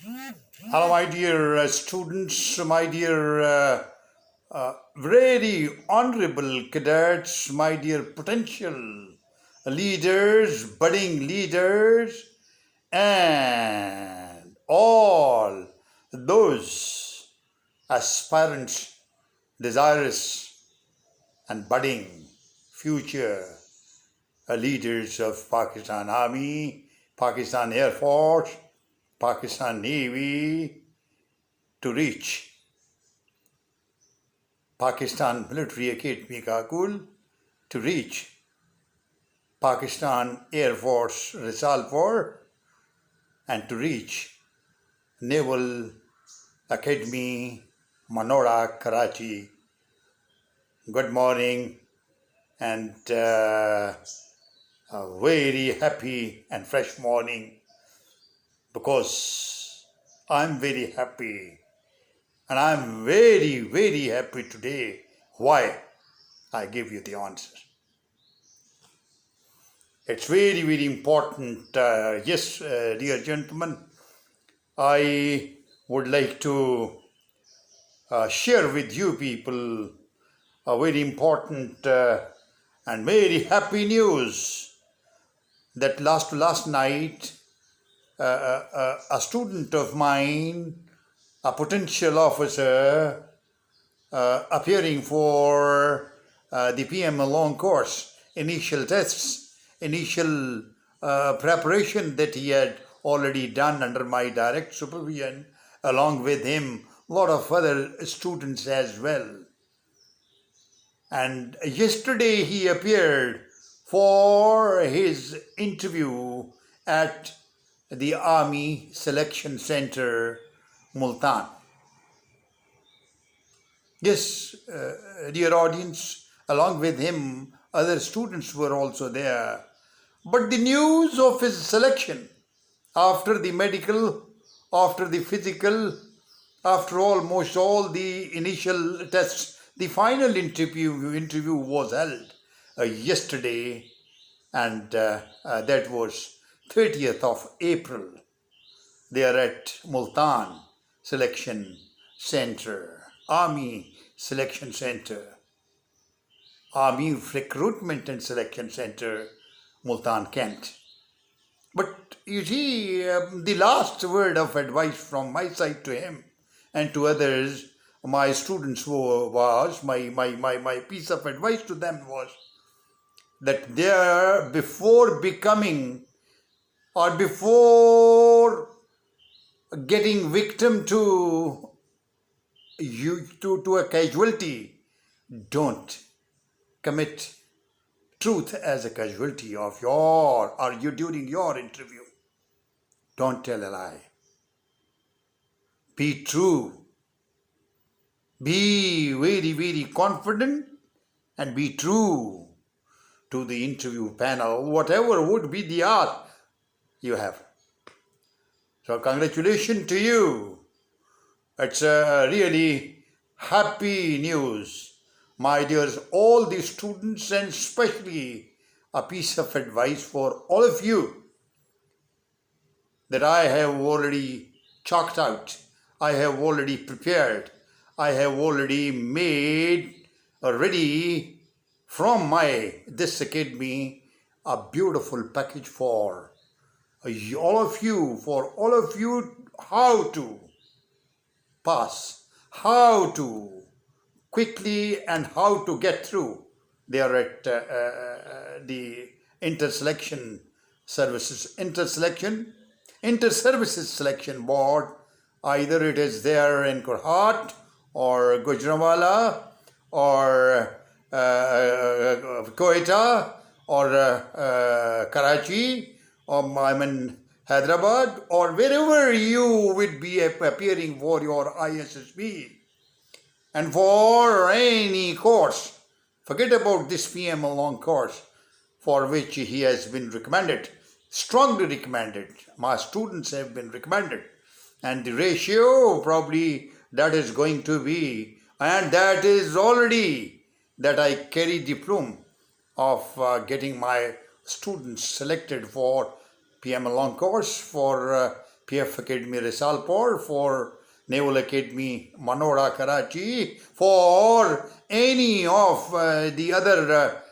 Hello, my dear students, my dear very honorable cadets, my dear potential leaders, budding leaders, and all those aspirants, desirous and budding future leaders of Pakistan Army, Pakistan Air Force, Pakistan Navy, to reach Pakistan Military Academy Kakul, to reach Pakistan Air Force Risalpur, and to reach Naval Academy Manora, Karachi. Good morning and a very happy and fresh morning, because I'm very happy and I'm very, very happy today. Why? I give you the answer. It's very, very important. Dear gentlemen, I would like to share with you people a very important and very happy news that last night a student of mine, a potential officer, appearing for the PMA long course, initial tests, initial preparation that he had already done under my direct supervision, along with him, a lot of other students as well. And yesterday he appeared for his interview at the Army Selection Center, Multan. Yes, dear audience, along with him, other students were also there. But the news of his selection, after the medical, after the physical, after almost all the initial tests, the final interview was held yesterday, and that was 30th of April. They are at Multan Selection Center, Army Selection Center, Army Recruitment and Selection Center, Multan, Kent. But you see, the last word of advice from my side to him and to others, my students, was my piece of advice to them was that before becoming or before getting victim to a casualty, don't commit truth as a casualty of you during your interview. Don't tell a lie. Be true. Be very, very confident and be true to the interview panel, whatever would be the ask you have. So congratulations to you. It's a really happy news, my dears, all the students, and especially a piece of advice for all of you that I have already chalked out, I have already prepared, I have already made ready from this academy a beautiful package for all of you, how to pass, how to quickly and how to get through. They are at the inter-services selection board. Either it is there in Kurhat or Gujranwala or Quetta or Karachi or Hyderabad, or wherever you would be appearing for your ISSB. And for any course, forget about this PMA long course for which he has been recommended, strongly recommended. My students have been recommended. And the ratio probably that is going to be, and that is already that I carry the plume of getting my students selected for PMA long course, for PF Academy Risalpur, for Naval Academy Manoda Karachi, for any of the other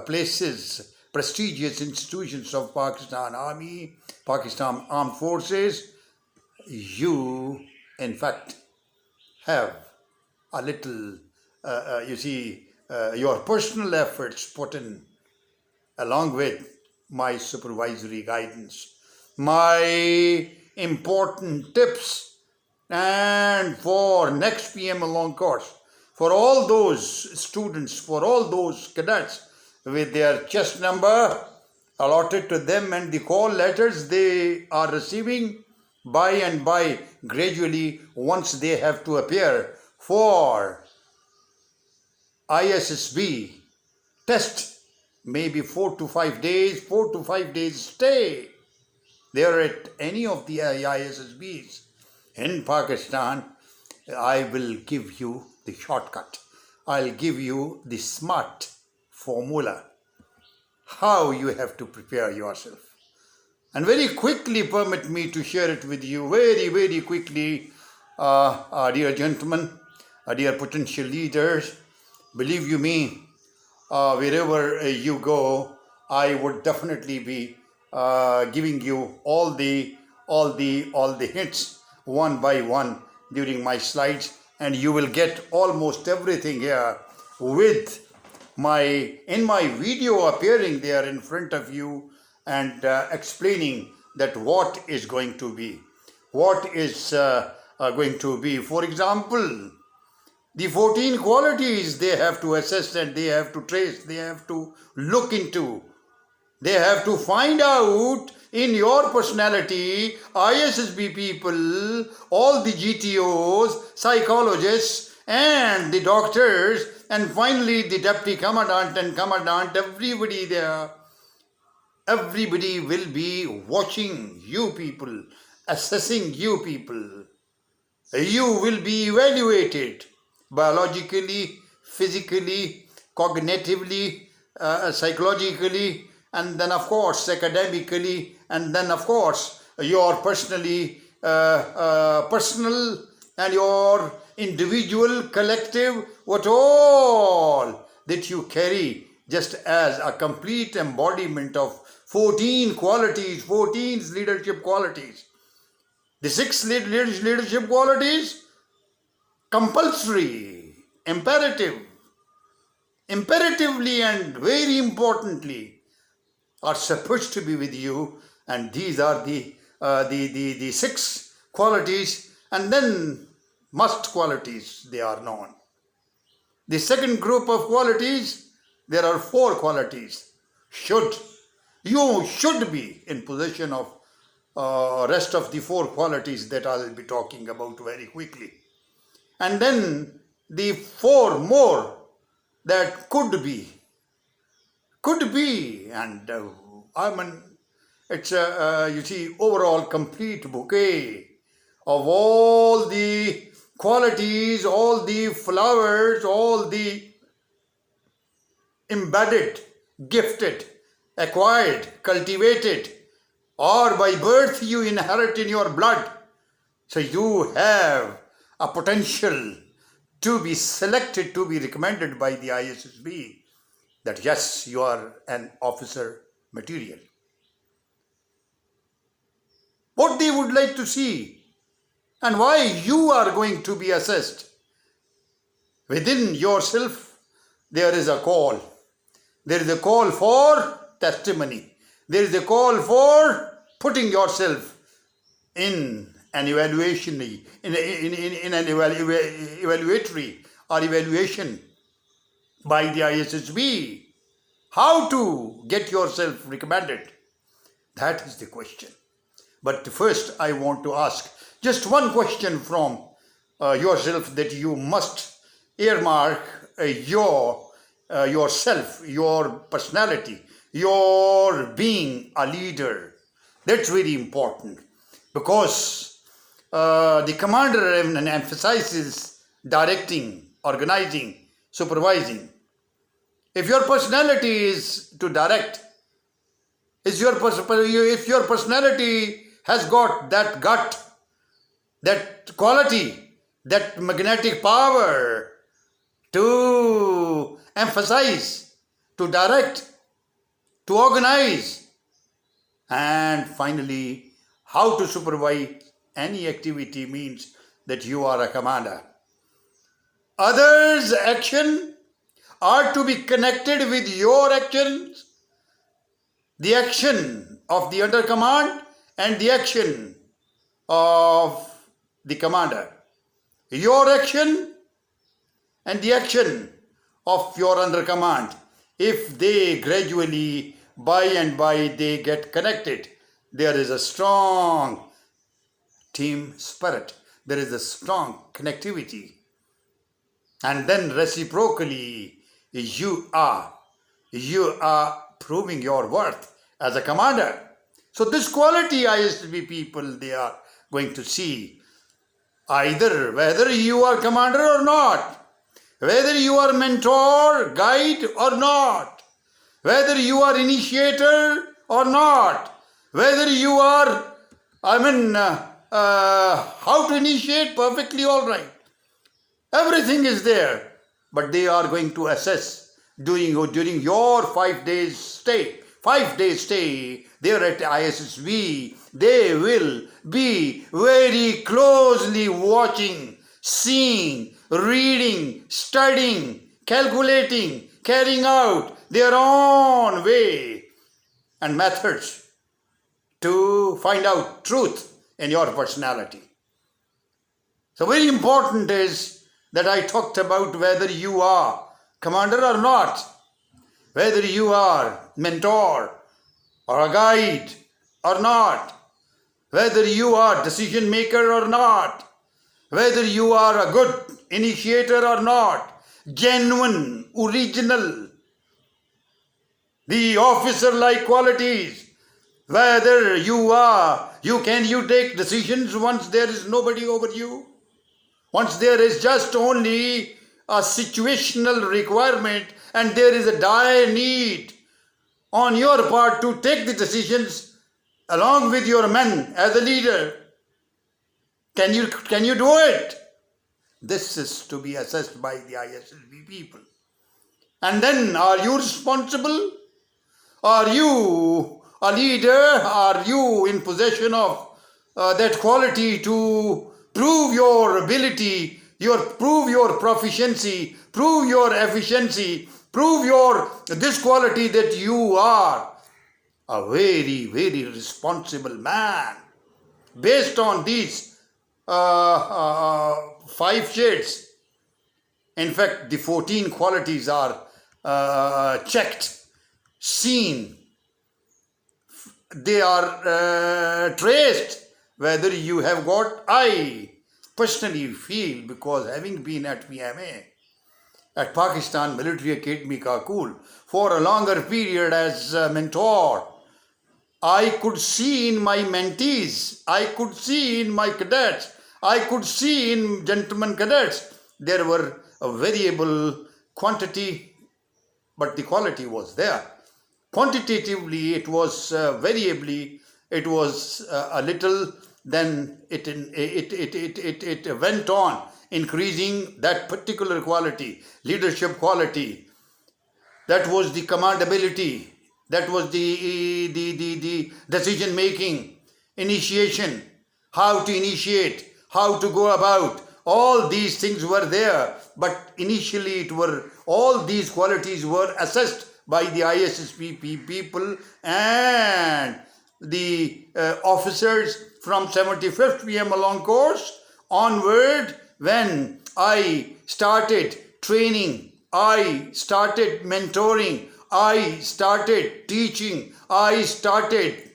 places, prestigious institutions of Pakistan Army, Pakistan Armed Forces, you in fact have a little, your personal efforts put in along with my supervisory guidance, my important tips, and for next PMA long course, for all those students, for all those cadets with their chest number allotted to them and the call letters they are receiving by and by gradually once they have to appear for ISSB test, maybe 4 to 5 days stay there at any of the ISSBs in Pakistan. I will give you the shortcut. I'll give you the smart formula how you have to prepare yourself. And very quickly, permit me to share it with you very quickly, dear gentlemen, dear potential leaders. Believe you me, wherever you go, I would definitely be giving you all the hints one by one during my slides, and you will get almost everything here with in my video appearing there in front of you, and explaining that what is going to be. For example, the 14 qualities they have to assess and they have to trace, they have to look into. They have to find out in your personality, ISSB people, all the GTOs, psychologists, and the doctors, and finally the deputy commandant and commandant, everybody there. Everybody will be watching you people, assessing you people. You will be evaluated biologically, physically, cognitively, psychologically, and then of course academically, and then of course your personal and your individual, collective, what all that you carry just as a complete embodiment of 14 qualities, 14 leadership qualities. The 6 leadership qualities, compulsory, imperatively and very importantly, are supposed to be with you, and these are the 6 qualities, and then must qualities, they are known. The second group of qualities, there are 4 qualities. You should be in possession of rest of the 4 qualities that I'll be talking about very quickly. And then the 4 more that could be, and it's a, overall complete bouquet of all the qualities, all the flowers, all the embedded, gifted, acquired, cultivated, or by birth you inherit in your blood. So you have a potential to be selected, to be recommended by the ISSB, that yes, you are an officer material. What they would like to see and why you are going to be assessed. Within yourself, there is a call. There is a call for testimony. There is a call for putting yourself in an evaluation, in an evaluatory or evaluation by the ISSB. How to get yourself recommended? That is the question. But first, I want to ask just one question from yourself that you must earmark yourself, your personality, your being a leader. That's very important, because the commander emphasizes directing, organizing, supervising. If your personality is to direct, if your personality has got that gut, that quality, that magnetic power to emphasize, to direct, to organize, and finally, how to supervise any activity means that you are a commander. Others' action are to be connected with your actions, the action of the under command and the action of the commander. Your action and the action of your under command, if they gradually, by and by, they get connected, there is a strong team spirit, there is a strong connectivity, and then reciprocally you are proving your worth as a commander. So this quality ISSB people, they are going to see either whether you are commander or not, whether you are mentor, guide or not, whether you are initiator or not, whether you are, how to initiate, perfectly all right. Everything is there, but they are going to assess during your 5 days stay. 5 days stay there at ISSB, they will be very closely watching, seeing, reading, studying, calculating, carrying out their own way and methods to find out truth in your personality. So very important is that I talked about whether you are commander or not, whether you are mentor or a guide or not, whether you are decision maker or not, whether you are a good initiator or not, genuine, original, the officer-like qualities, whether you take decisions once there is nobody over you, once there is just only a situational requirement and there is a dire need on your part to take the decisions along with your men as a leader. Can you do it? This is to be assessed by the ISSB people. And then, are you responsible? Are you a leader? Are you in possession of that quality to prove your ability, prove your proficiency, prove your efficiency, prove this quality that you are a very, very responsible man. Based on these 5 shades, in fact, the 14 qualities are checked, seen, they are traced, whether you have got. I personally feel, because having been at PMA, at Pakistan Military Academy Kakul, for a longer period as a mentor, I could see in my mentees, I could see in my cadets, I could see in gentlemen cadets, there were a variable quantity, but the quality was there. Quantitatively, it was variably, it was a little, then it went on increasing that particular quality, leadership quality. That was the commandability, that was the decision making, initiation, how to initiate, how to go about. All these things were there, but initially all these qualities were assessed by the ISSB people and the officers from 75th PMA long course onward. When I started training, I started mentoring, I started teaching, I started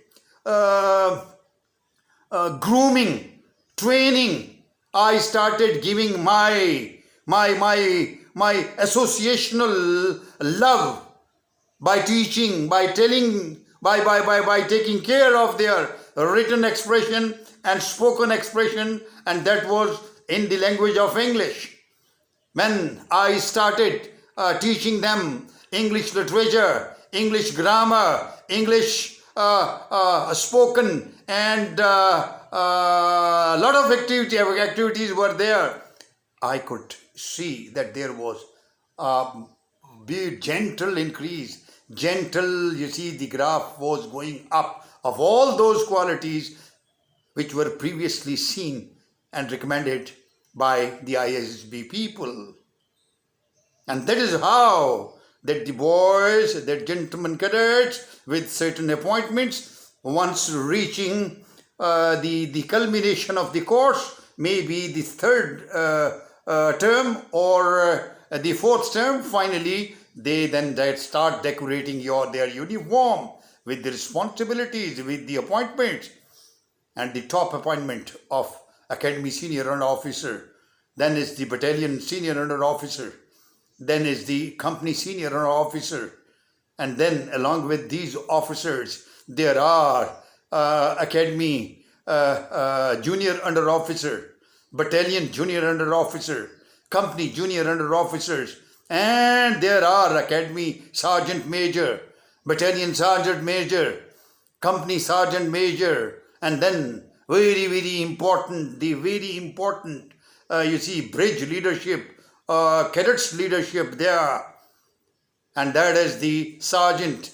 grooming, training, I started giving my associational love by teaching, by telling, by taking care of their written expression and spoken expression, and that was in the language of English. When I started teaching them English literature, English grammar, English spoken, and a lot of activities were there. I could see that there was a gentle increase, gentle, you see, the graph was going up of all those qualities which were previously seen and recommended by the ISSB people. And that is how that the boys, that gentlemen cadets with certain appointments, once reaching the culmination of the course, maybe the third term or the fourth term, finally they then start decorating their uniform with the responsibilities, with the appointments, and the top appointment of Academy Senior Under Officer, then is the Battalion Senior Under Officer, then is the Company Senior Under Officer, and then along with these officers there are Academy Junior Under Officer, Battalion Junior Under Officer, Company Junior Under Officers, and there are Academy Sergeant Major, Battalion Sergeant Major, Company Sergeant Major, and then very important, you see, bridge leadership, cadets leadership there, and that is the sergeant,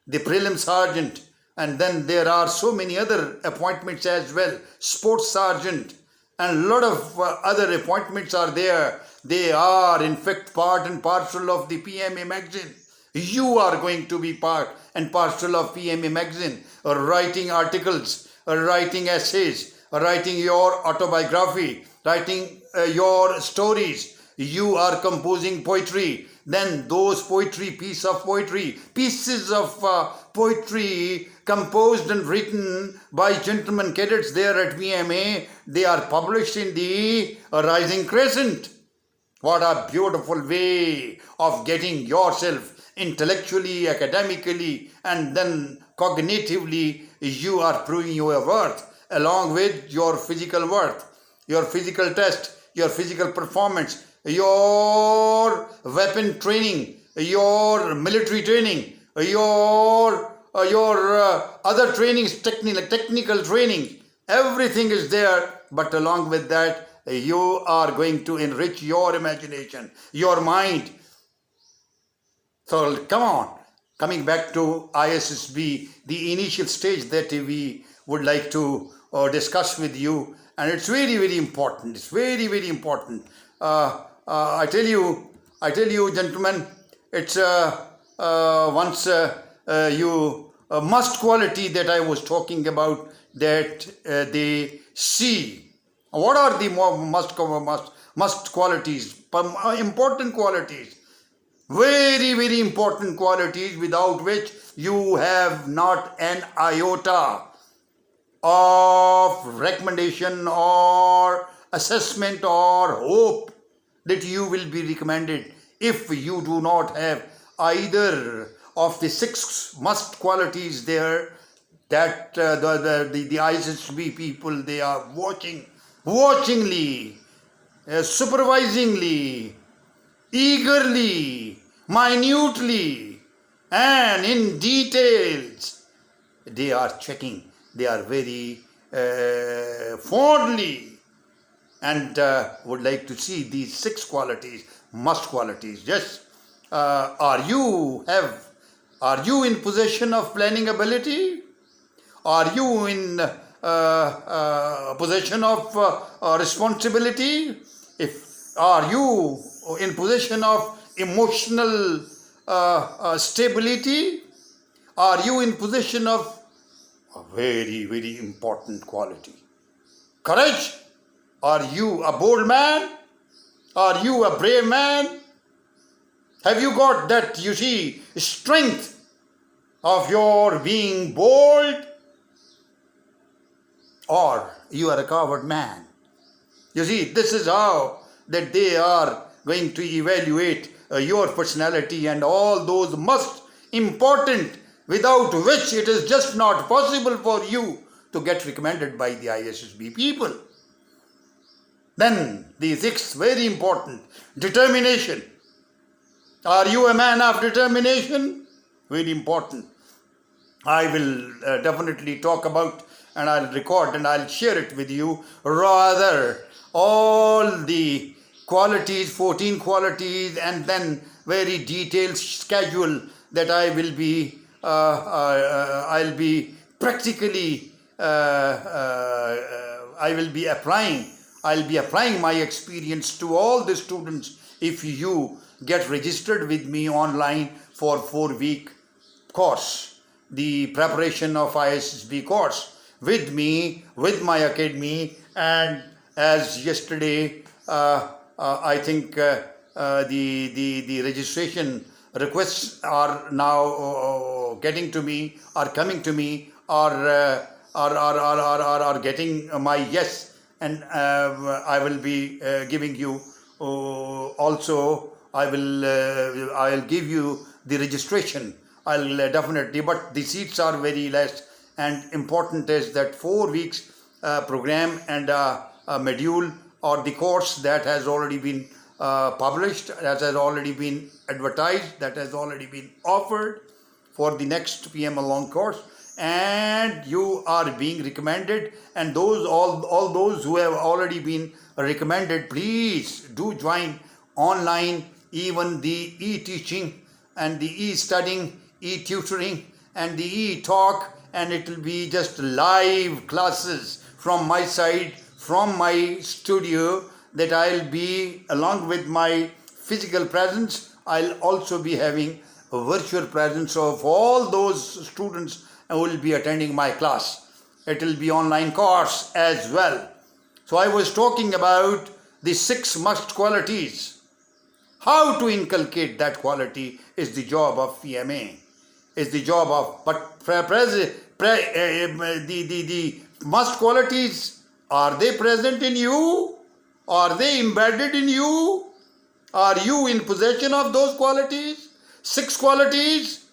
the prelim sergeant, and then there are so many other appointments as well, sports sergeant, and a lot of other appointments are there. They are in fact part and parcel of the PMA magazine. You are going to be part and parcel of PMA magazine, writing articles, writing essays, writing your autobiography, writing your stories. You are composing poetry. Then those pieces of poetry composed and written by gentlemen cadets there at PMA, they are published in the Rising Crescent. What a beautiful way of getting yourself intellectually, academically, and then cognitively. You are proving your worth along with your physical worth, your physical test, your physical performance, your weapon training, your military training, your other trainings, technical training. Everything is there, but along with that, you are going to enrich your imagination, your mind. So come on, coming back to ISSB, the initial stage that we would like to discuss with you, and it's very important. It's very important. I tell you, gentlemen, it's once you must quality that I was talking about, that they see. What are the must qualities? Important qualities. Very important qualities, without which you have not an iota of recommendation or assessment or hope that you will be recommended if you do not have either of the 6 must qualities there that the ISSB people, they are watchingly, supervisingly, eagerly, minutely, and in details, they are checking. They are very fondly, and would like to see these 6 qualities, must qualities. Yes, are you in possession of planning ability? Are you in possession of responsibility? Are you in possession of emotional stability? Are you in possession of a very important quality, courage? Are you a bold man? Are you a brave man? Have you got that, you see, strength of your being bold? Or you are a coward man? You see, this is how that they are going to evaluate your personality and all those most important, without which it is just not possible for you to get recommended by the ISSB people. Then the 6th, very important, determination. Are you a man of determination? Very important. I will definitely talk about, and I'll record and I'll share it with you. Rather, all the qualities, 14 qualities, and then very detailed schedule that I'll be practically, I will be applying. I'll be applying my experience to all the students if you get registered with me online for 4-week course, the preparation of ISSB course with me, with my academy. And as yesterday, I think the registration requests are now getting to me, are coming to me, are getting my yes, and I will be giving you also. I'll give you the registration. I'll definitely, but the seats are very less, and important is that 4 weeks program and a module or the course that has already been published, that has already been advertised, that has already been offered for the next PMA long course, and you are being recommended. And those all those who have already been recommended, please do join online, even the e-teaching and the e-studying, e-tutoring and the e-talk, and it will be just live classes from my side, from my studio, that I'll be, along with my physical presence, I'll also be having a virtual presence of all those students who will be attending my class. It will be online course as well. So I was talking about the 6 must qualities. How to inculcate that quality is the job of PMA, is the job of, but the must qualities, are they present in you? Are they embedded in you? Are you in possession of those qualities? 6 qualities,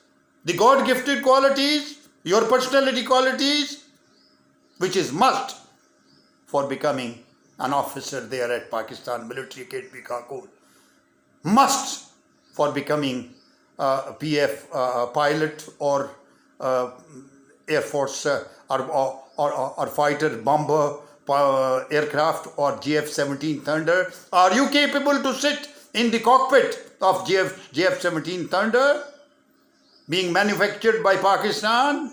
the God-gifted qualities, your personality qualities, which is must for becoming an officer there at Pakistan Military Academy, Kabul. Must for becoming a PF pilot or Air Force or fighter bomber aircraft or GF-17 Thunder. Are you capable to sit in the cockpit of GF-17 Thunder being manufactured by Pakistan?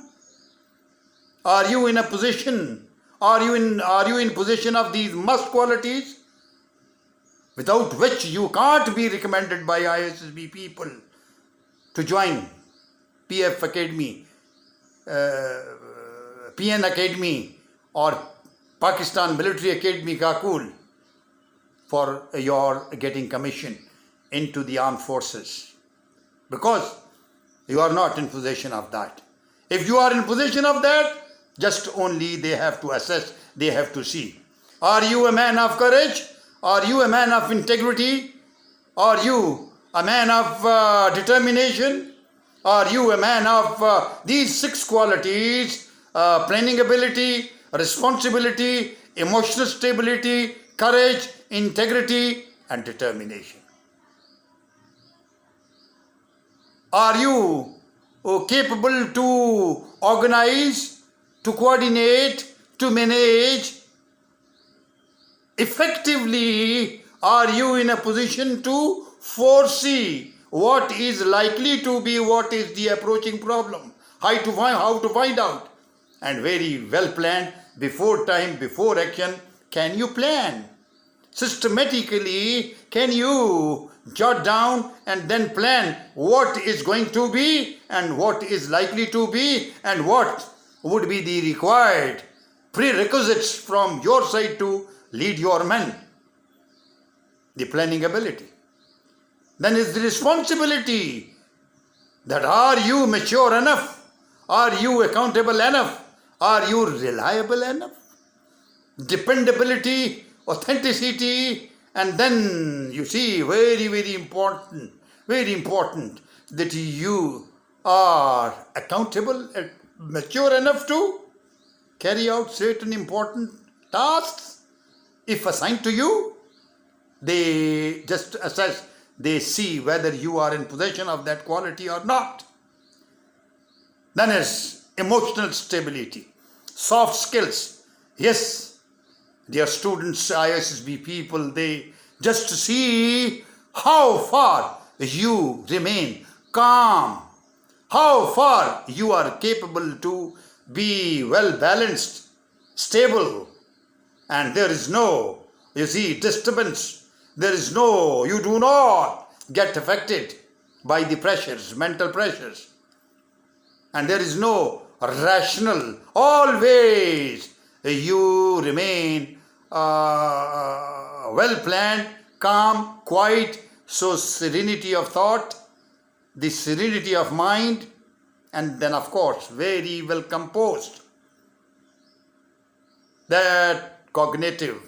Are you in a position? Are you in possession of these must qualities, without which you can't be recommended by ISSB people to join PF Academy, PN Academy or Pakistan Military Academy, Kabul, for your getting commission into the armed forces? Because you are not in possession of that. If you are in possession of that, just only they have to assess, they have to see. Are you a man of courage? Are you a man of integrity? Are you a man of determination? Are you a man of these 6 qualities? Planning ability, responsibility, emotional stability, courage, integrity, and determination. Are you capable to organize, to coordinate, to manage effectively? Are you in a position to foresee what is likely to be, what is the approaching problem, how to find out, and very well planned before time, before action? Can you plan systematically? Can you jot down and then plan what is going to be and what is likely to be and what would be the required prerequisites from your side to lead your men? The planning ability. Then is the responsibility, that are you mature enough? Are you accountable enough? Are you reliable enough? Dependability, authenticity, and then you see, very important that you are accountable and mature enough to carry out certain important tasks if assigned to you. They just assess, they see whether you are in possession of that quality or not. Then is emotional stability, soft skills. Yes, dear students, ISSB people, they just see how far you remain calm, how far you are capable to be well balanced, stable, and there is no, disturbance. There is no, you do not get affected by the pressures, mental pressures. And there is no rational, always you remain well planned, calm, quiet, so serenity of thought, the serenity of mind, and then of course very well composed. That cognitive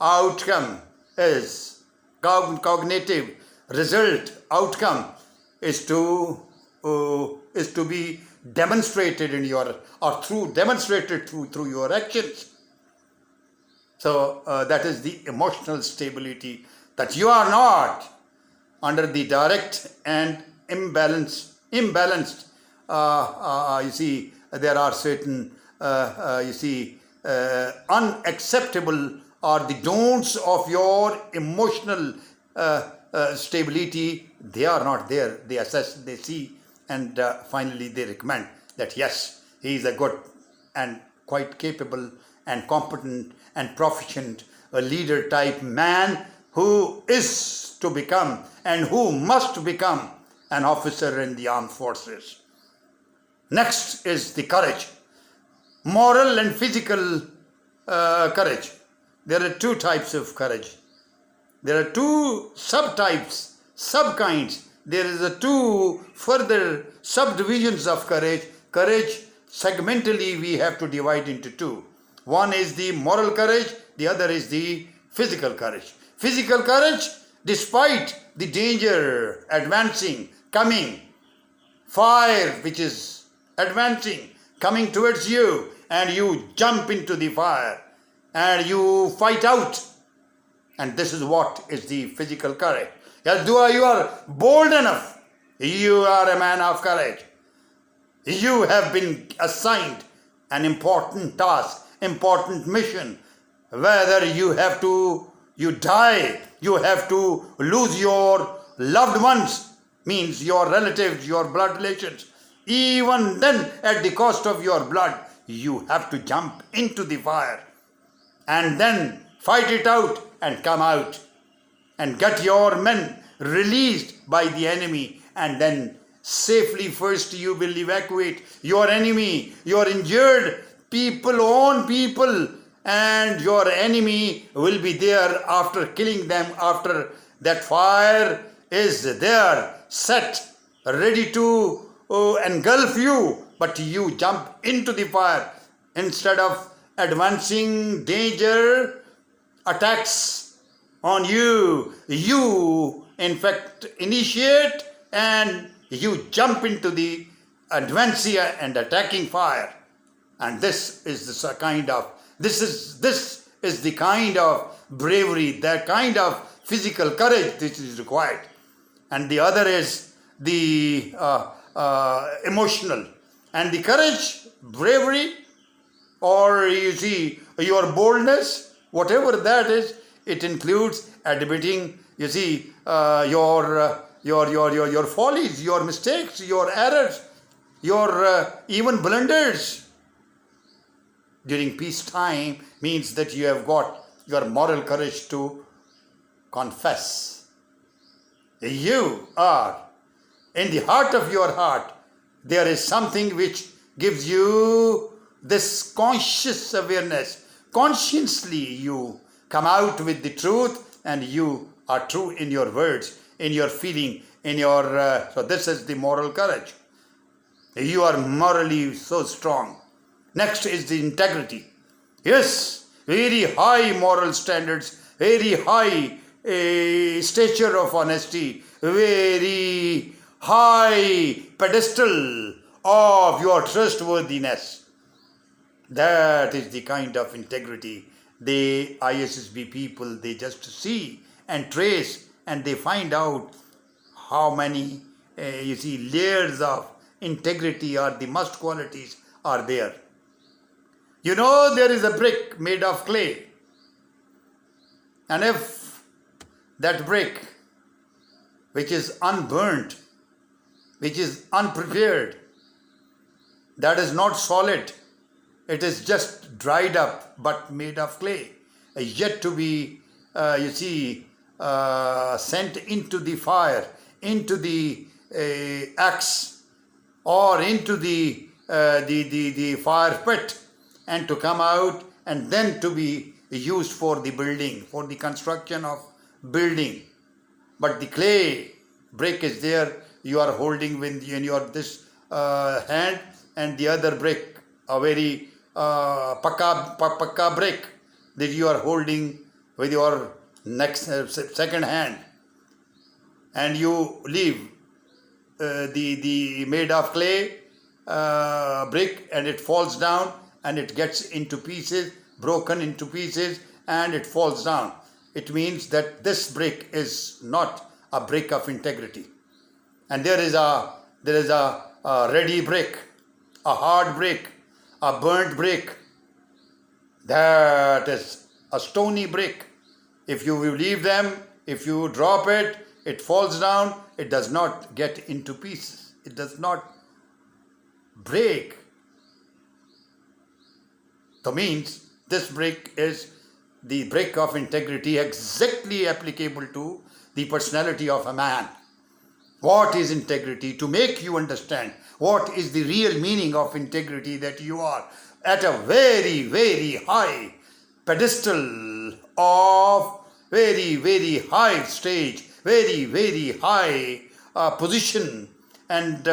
outcome is, cognitive result outcome is to be demonstrated in your, or demonstrated through your actions. So that is the emotional stability, that you are not under the direct and imbalanced. There are certain unacceptable or the don'ts of your emotional stability. They are not there. They assess, they see, and finally they recommend that yes, he is a good and quite capable and competent and proficient leader type man who is to become and who must become an officer in the armed forces. Next is the courage, moral and physical courage. There are two types of courage. There are two subtypes, subkinds. There is a two further subdivisions of courage. Courage, segmentally, we have to divide into two. One is the moral courage, the other is the physical courage. Physical courage, despite the danger advancing, coming, fire which is advancing, coming towards you, and you jump into the fire and you fight out. And this is what is the physical courage. Yes, you are bold enough. You are a man of courage. You have been assigned an important task, important mission. Whether you have to, you die, you have to lose your loved ones, means your relatives, your blood relations. Even then, at the cost of your blood, you have to jump into the fire and then fight it out and come out and get your men released by the enemy, and then safely first you will evacuate your enemy, your injured people, own people, and your enemy will be there after killing them, after that fire is there, set, ready to engulf you, but you jump into the fire. Instead of advancing danger, attacks on you, you in fact initiate and you jump into the advancing and attacking fire. And this is the kind of, this is the kind of bravery, that kind of physical courage which is required. And the other is the emotional. And the courage, bravery, or your boldness, whatever that is, it includes admitting, your follies, your mistakes, your errors, your even blunders. During peacetime means that you have got your moral courage to confess. You are, in the heart of your heart, there is something which gives you this conscious awareness. Consciously you come out with the truth, and you are true in your words, in your feeling, in your... so this is the moral courage. You are morally so strong. Next is the integrity. Yes, very high moral standards, very high stature of honesty, very high pedestal of your trustworthiness. That is the kind of integrity the ISSB people, they just see and trace, and they find out how many layers of integrity are the must qualities are there. You know there is a brick made of clay, and if that brick, which is unburnt, which is unprepared, that is not solid, it is just dried up but made of clay, yet to be, sent into the fire, into the axe, or into the fire pit, and to come out and then to be used for the building, for the construction of building. But the clay brick is there, you are holding in your this hand, and the other brick, a very pakka brick, that you are holding with your next second hand, and you leave the made of clay brick, and it falls down, and it gets into pieces, broken into pieces, and it falls down. It means that this brick is not a brick of integrity. And there is a ready brick, a hard brick, a burnt brick. That is a stony brick. If you leave them, if you drop it, it falls down, it does not get into pieces. It does not break. That means this brick is the brick of integrity, exactly applicable to the personality of a man. What is integrity? To make you understand what is the real meaning of integrity, that you are at a very, very high pedestal of very, very high stage, very, very high position, and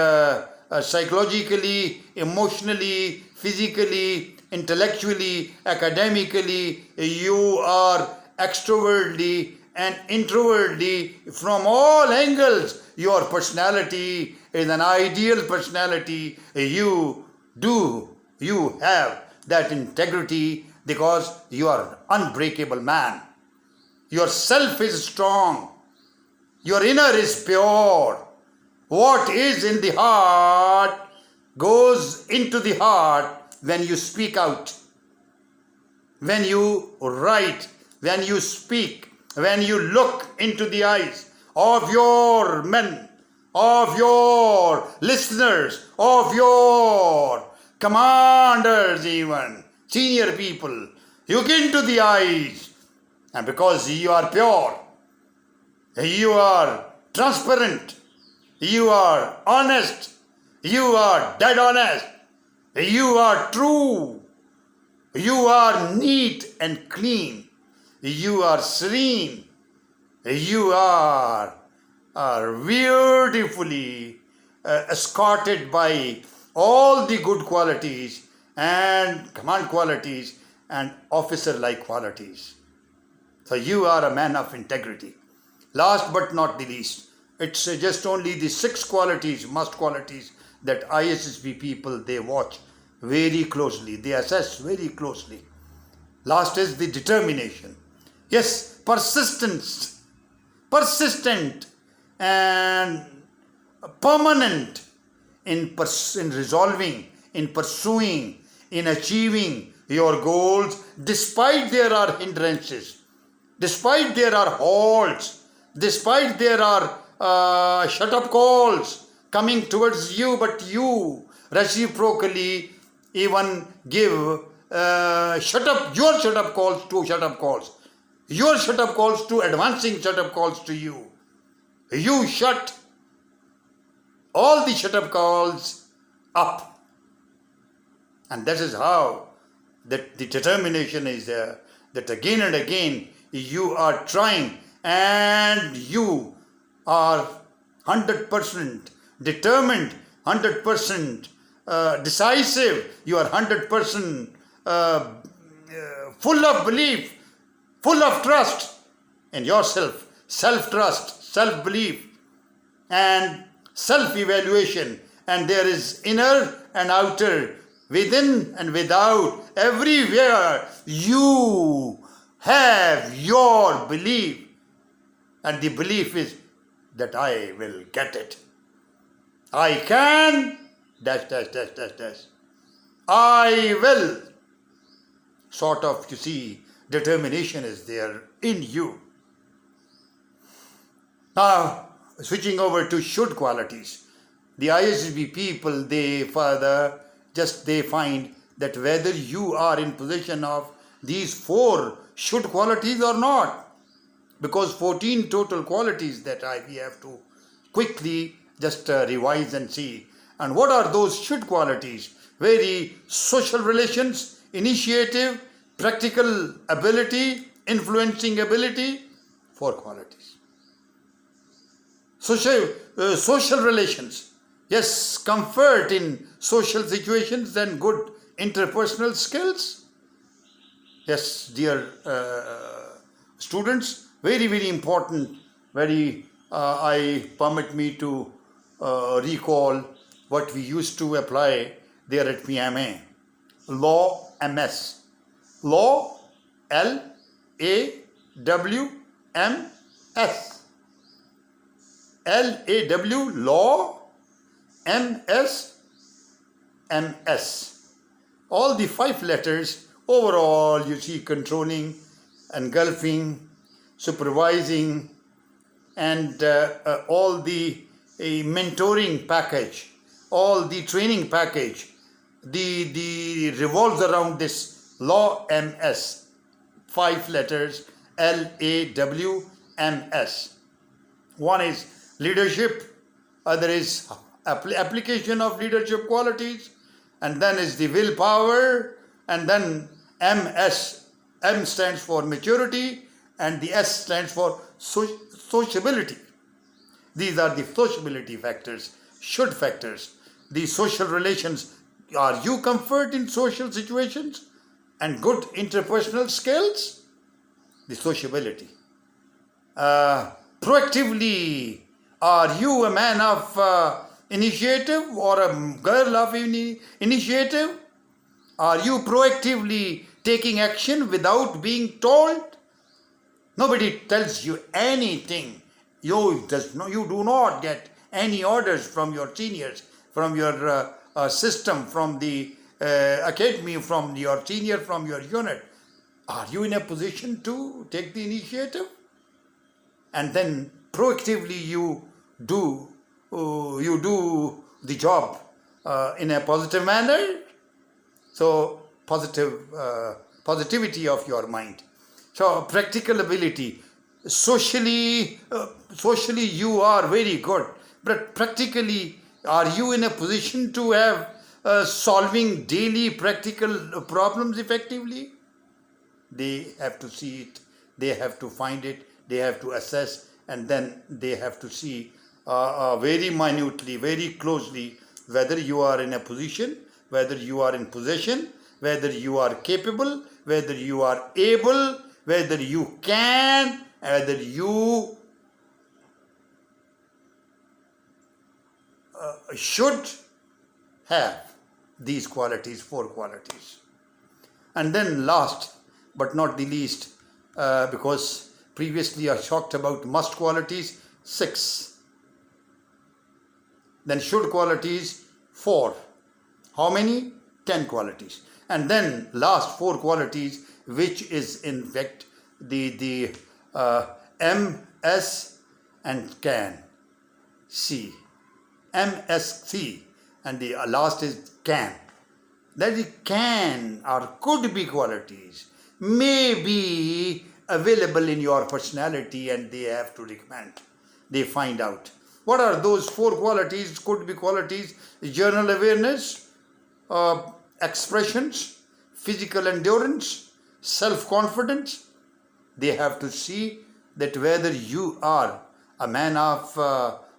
psychologically, emotionally, physically, intellectually, academically, you are extrovertly and introvertly, from all angles. Your personality is an ideal personality. You have that integrity because you are an unbreakable man. Your self is strong. Your inner is pure. What is in the heart goes into the heart when you speak out, when you write, when you speak, when you look into the eyes of your men, of your listeners, of your commanders, even senior people. You look into the eyes, and because you are pure, you are transparent, you are honest, you are dead honest, you are true, you are neat and clean, you are serene, you are beautifully escorted by all the good qualities and command qualities and officer-like qualities. So you are a man of integrity. Last but not the least, it's just only the 6 qualities, must qualities, that ISSB people, they watch very closely, they assess very closely. Last is the determination. Yes, persistent and permanent in resolving, in pursuing, in achieving your goals, despite there are hindrances, despite there are halts, despite there are shut-up calls coming towards you, but you reciprocally even give your shut-up calls to shut-up calls, your shut-up calls to advancing shut-up calls to you. You shut all the shut-up calls up. And that is how that the determination is there, that again and again you are trying, and you are 100% determined, 100% decisive, you are 100% full of belief, full of trust in yourself, self-trust, self-belief, and self-evaluation. And there is inner and outer, within and without, everywhere you have your belief. And the belief is that I will get it. I can, dash. I will. Sort of, determination is there in you. Now, switching over to should qualities. The ISSB people, they find that whether you are in possession of these 4 should qualities or not, because 14 total qualities that we have to quickly just revise and see. And what are those should qualities? Very social relations, initiative, practical ability, influencing ability, 4 qualities. Social relations, yes, comfort in social situations and good interpersonal skills. Yes, dear students, very, very important. I permit me to recall what we used to apply there at PMA. Law MS. Law LAWMS. LAW, law, MS. All the 5 letters overall, controlling, engulfing, supervising, and all the mentoring package, all the training package, the revolves around this law MS, 5 letters, LAWMS. One is leadership, other is application of leadership qualities, and then is the willpower, and then MS. M stands for maturity, and the S stands for sociability. These are the sociability factors, should factors. The social relations, are you comfort in social situations and good interpersonal skills? The sociability. Proactively, are you a man of initiative or a girl of initiative? Are you proactively taking action without being told? Nobody tells you anything. You do not get any orders from your seniors, from your system, from the academy, from your senior, from your unit. Are you in a position to take the initiative? And then proactively you do the job in a positive manner. So positivity of your mind. So practical ability. Socially you are very good, but practically, are you in a position to have solving daily practical problems effectively? They have to see it, they have to find it, they have to assess, and then they have to see very minutely, very closely, whether you are in a position, whether you are in possession, whether you are capable, whether you are able, whether you can, whether you should have these qualities, 4 qualities. And then last but not the least, because previously I talked about must qualities, 6. Then should qualities, 4. How many? 10 qualities. And then last 4 qualities, which is in fact the M, S and can. C. MSC, and the last is can. That is can or could be qualities, may be available in your personality, and they have to recommend. They find out. What are those 4 qualities? Could be qualities: journal awareness, expressions, physical endurance, self-confidence. They have to see that whether you are a man of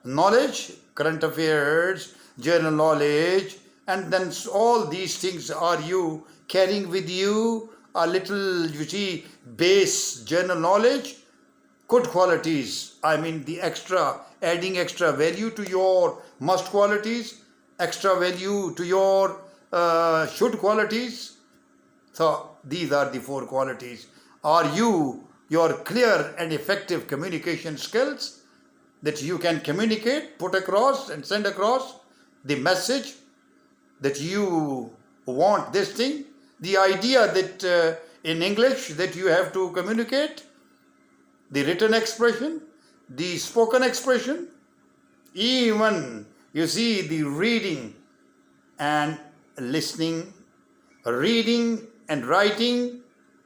knowledge, current affairs, general knowledge, and then all these things, are you carrying with you a little, base general knowledge? Good qualities, I mean the extra, adding extra value to your must qualities, extra value to your should qualities. So these are the 4 qualities. Are you your clear and effective communication skills, that you can communicate, put across and send across the message that you want this thing, the idea that in English that you have to communicate, the written expression, the spoken expression, even you see the reading and listening, reading and writing,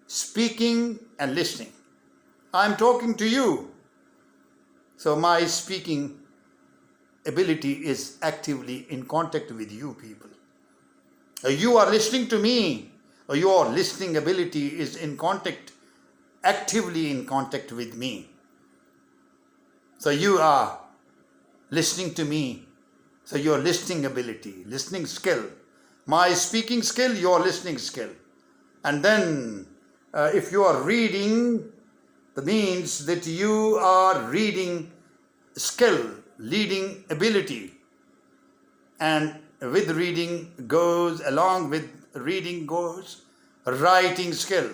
speaking and listening. I'm talking to you. So my speaking ability is actively in contact with you people. You are listening to me. Your listening ability is in contact, actively in contact with me. So you are listening to me. So your listening ability, listening skill, my speaking skill, your listening skill. And then if you are reading, that means that you are reading skill, reading ability. And with reading goes, along with reading goes, writing skill.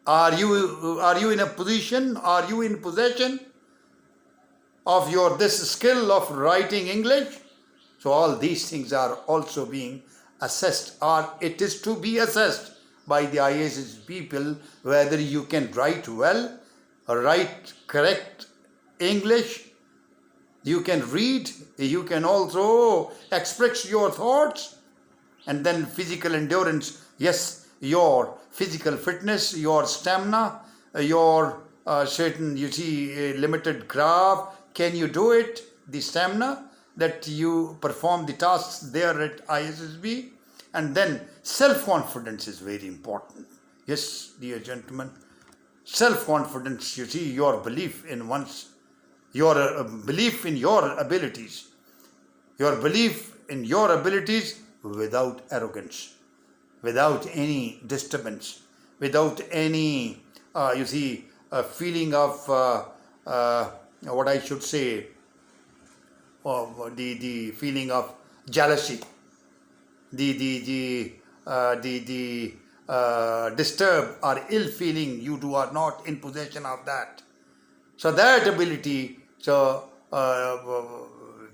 Are you in a position, are you in possession of your this skill of writing English? So all these things are also being assessed, or it is to be assessed by the ISSB people, whether you can write well, write correct English, you can read, you can also express your thoughts. And then physical endurance, yes, your physical fitness, your stamina, your certain, you see, limited craft, can you do it? The stamina that you perform the tasks there at ISSB. And then self-confidence is very important. Yes, dear gentlemen, self-confidence, you see, your belief in one's, your belief in your abilities, your belief in your abilities without arrogance, without any disturbance, without any, you see, a feeling of, what I should say, the feeling of jealousy, the disturbed or ill feeling, you are not in possession of that. So that ability, so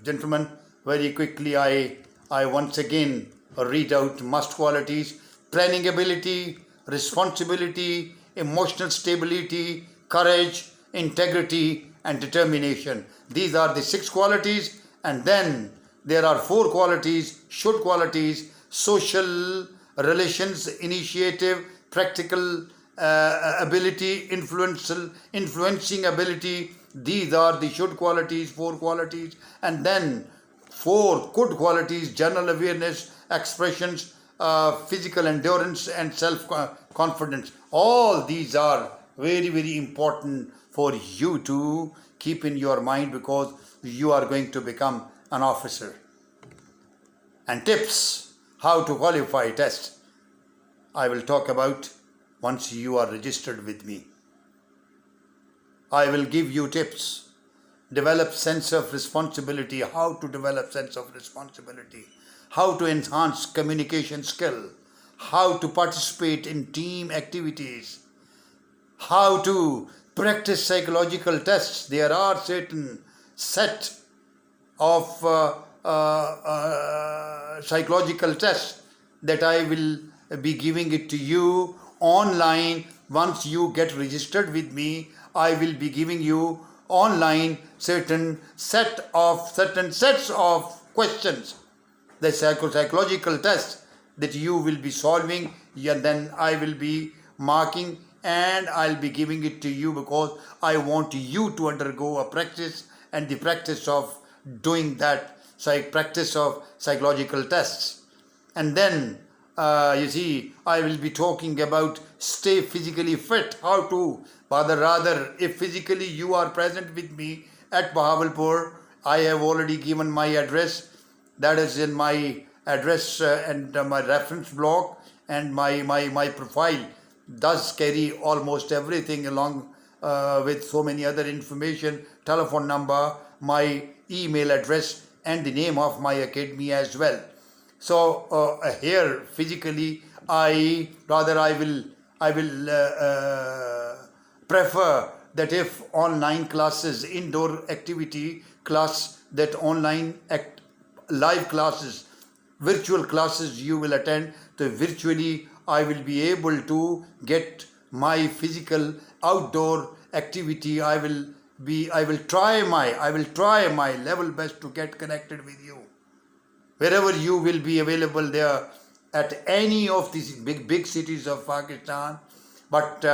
gentlemen, very quickly I once again read out must qualities: planning ability, responsibility, emotional stability, courage, integrity and determination. These are the 6 qualities. And then there are 4 qualities, should qualities: social relations, initiative, practical ability, influencing ability. These are the should qualities, 4 qualities. And then 4 good qualities: general awareness, expressions, physical endurance and self-confidence. All these are very, very important for you to keep in your mind, because you are going to become an officer. And tips how to qualify test, I will talk about once you are registered with me. I will give you tips. Develop sense of responsibility, how to develop sense of responsibility, how to enhance communication skill, how to participate in team activities, how to practice psychological tests. There are certain set of psychological tests that I will be giving it to you online. Once you get registered with me, I will be giving you online certain sets of questions, the psychological tests that you will be solving, and then I will be marking and I'll be giving it to you, because I want you to undergo a practice, and the practice of doing that practice of psychological tests. And then you see, I will be talking about stay physically fit, how to, rather if physically you are present with me at Bahawalpur, I have already given my address. That is in my address and my reference block, and my profile does carry almost everything along with so many other information, telephone number, my email address and the name of my academy as well. So here physically I will prefer that if online classes, indoor activity class, that online live classes virtual classes you will attend, so virtually I will be able to get my physical outdoor activity. I will try my level best to get connected with you wherever you will be available there at any of these big cities of Pakistan. But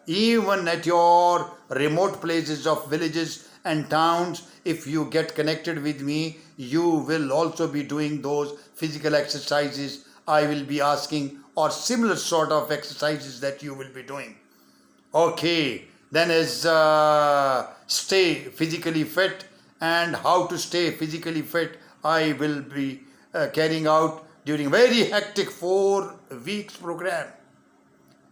even at your remote places of villages and towns, if you get connected with me, you will also be doing those physical exercises I will be asking, or similar sort of exercises that you will be doing. Okay, then is stay physically fit, and how to stay physically fit I will be carrying out during very hectic 4 weeks program.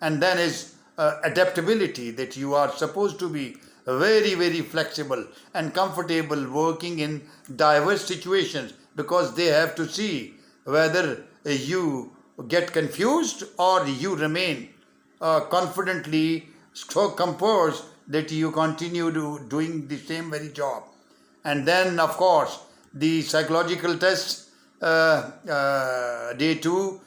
And then is adaptability, that you are supposed to be very flexible and comfortable working in diverse situations, because they have to see whether you get confused or you remain confidently so composed that you continue doing the same very job. And then of course the psychological tests, day 2,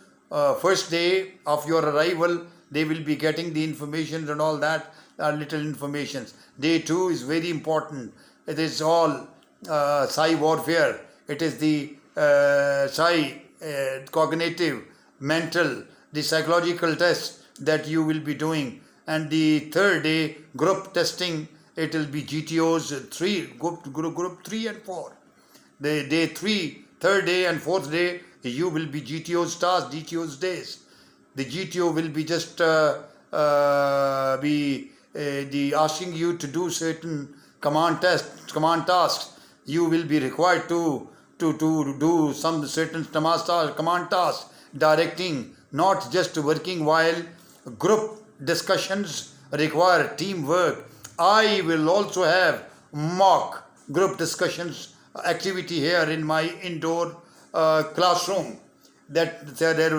first day of your arrival, they will be getting the information and all that, little informations. Day 2 is very important. It is all psi warfare. It is the psi cognitive, mental, the psychological tests that you will be doing. And the third day, group testing, it will be GTOs 3, group 3 and 4. The day 3, third day and fourth day, you will be GTOs tasks, GTOs days. The GTO will be just the asking you to do certain command tasks. You will be required to do some certain command tasks, directing, not just working, while group discussions require teamwork. I will also have mock group discussions activity here in my indoor classroom. That there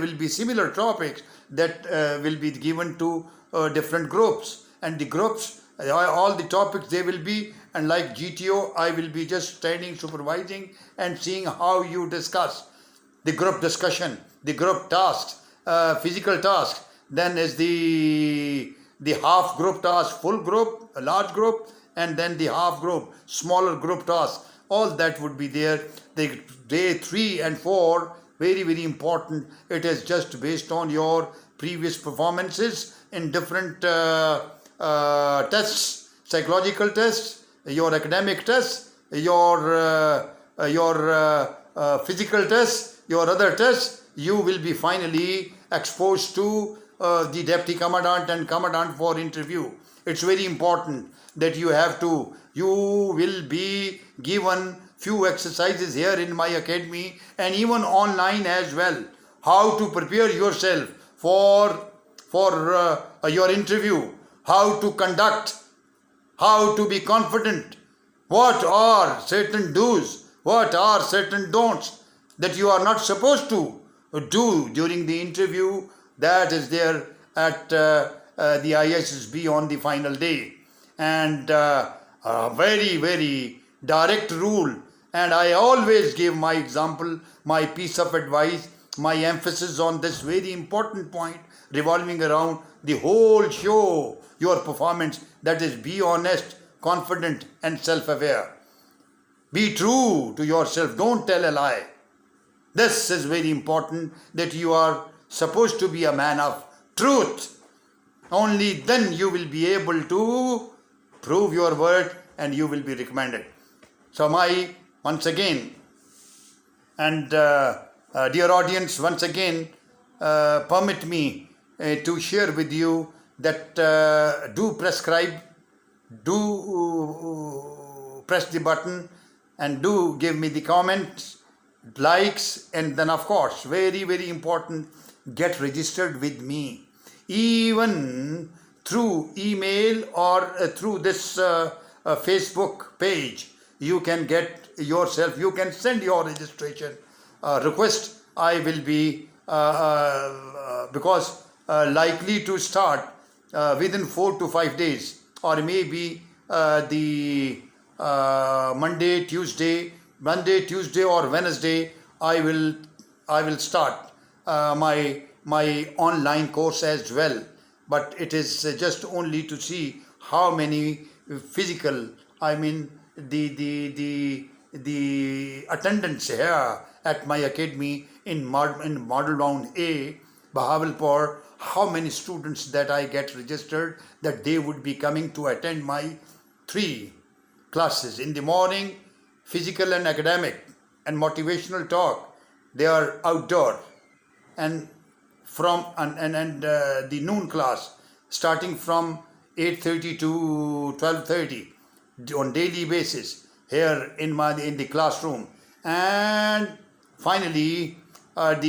will be similar topics that will be given to different groups, and the groups, all the topics they will be, and like GTO, I will be just standing supervising and seeing how you discuss the group discussion, the group tasks, physical tasks. Then is the half group task, full group, a large group, and then the half group, smaller group tasks. All that would be there. The day 3 and 4, very important. It is just based on your previous performances in different tests, psychological tests, your academic tests, your physical tests, your other tests. You will be finally exposed to the deputy commandant and commandant for interview. It's very important that you will be given few exercises here in my academy and even online as well, how to prepare yourself for your interview, how to conduct, how to be confident, what are certain do's, what are certain don'ts that you are not supposed to do during the interview. That is there at the ISSB on the final day. And a very direct rule, and I always give my example, my piece of advice, my emphasis on this very important point revolving around the whole show, your performance, that is, be honest, confident and self-aware. Be true to yourself, don't tell a lie. This is very important, that you are supposed to be a man of truth. Only then you will be able to prove your word and you will be recommended. So once again, and dear audience, once again, permit me to share with you that do prescribe, do press the button, and do give me the comments, likes, and then of course, very important, get registered with me. Even through email or through this Facebook page, you can get yourself, you can send your registration request. I will be, because likely to start within 4 to 5 days, or maybe the Monday, Tuesday or Wednesday, I will I will start my online course as well, but it is just only to see how many physical, I mean the attendance here at my academy in Model Town A, Bahawalpur, how many students that I get registered that they would be coming to attend my 3 classes. In the morning, physical and academic and motivational talk, they are outdoor, and from the noon class starting from 8:30 to 12:30 on daily basis here in the classroom. And finally in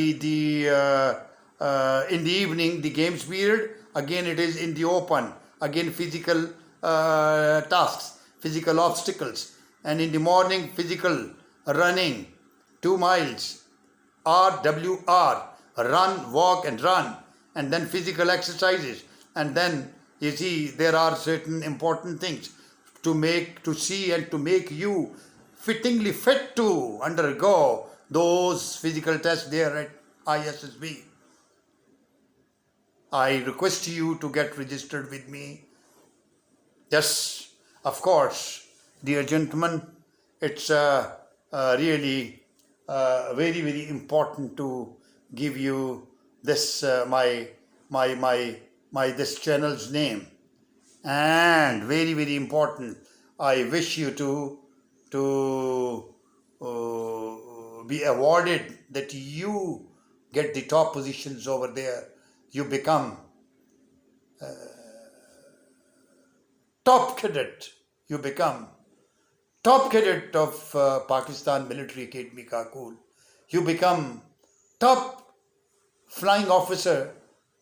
the evening, the games period, again it is in the open, again physical tasks, physical obstacles. And in the morning, physical running 2 miles, RWR, run, walk and run, and then physical exercises. And then you see there are certain important things to see and to make you fittingly fit to undergo those physical tests there at ISSB. I request you to get registered with me. Yes, of course, dear gentlemen, it's really very, very important to give you this my this channel's name, and very, very important. I wish you to be awarded, that you get the top positions over there. You become top cadet. You become top cadet of Pakistan Military Academy Kakul. You become top flying officer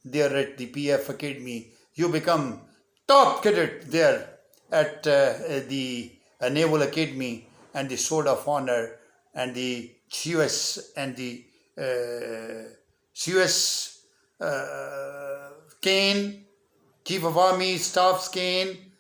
there at the PAF Academy. You become top cadet there at the Naval Academy and the Sword of Honor and the CUS and the CUS cane, Chief of Army Staff's cane,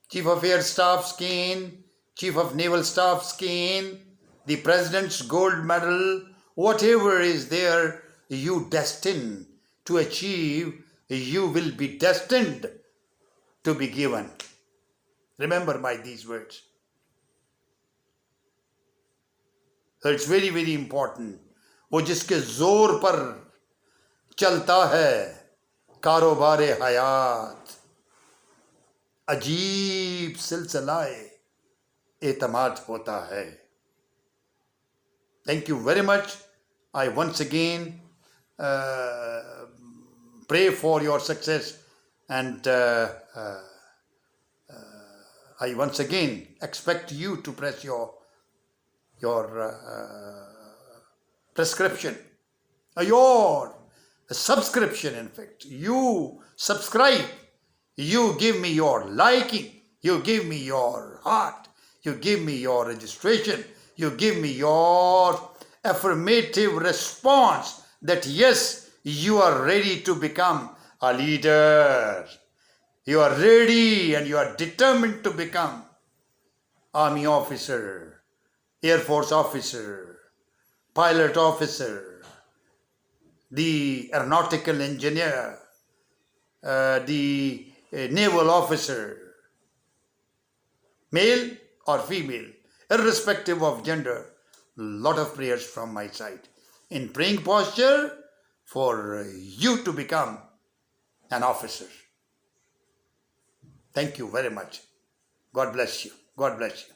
Chief of Air Staff's cane, Chief of Naval Staff's cane, the President's Gold Medal, whatever is there, you destined to achieve, you will be destined to be given. Remember these words. So it's very, very important. वो जिसके जोर पर चलता है कारोबार हयात, अजीब सिलसिलाए एतमाद होता है. Thank you very much. I once again pray for your success, and I once again expect you to press your prescription, your subscription. In fact, you subscribe, you give me your liking, you give me your heart, you give me your registration, you give me your affirmative response that yes, you are ready to become a leader. You are ready and you are determined to become Army officer, Air Force officer, pilot officer, the aeronautical engineer, the naval officer, male or female, irrespective of gender. Lot of prayers from my side in praying posture for you to become an officer. Thank you very much. God bless you. God bless you.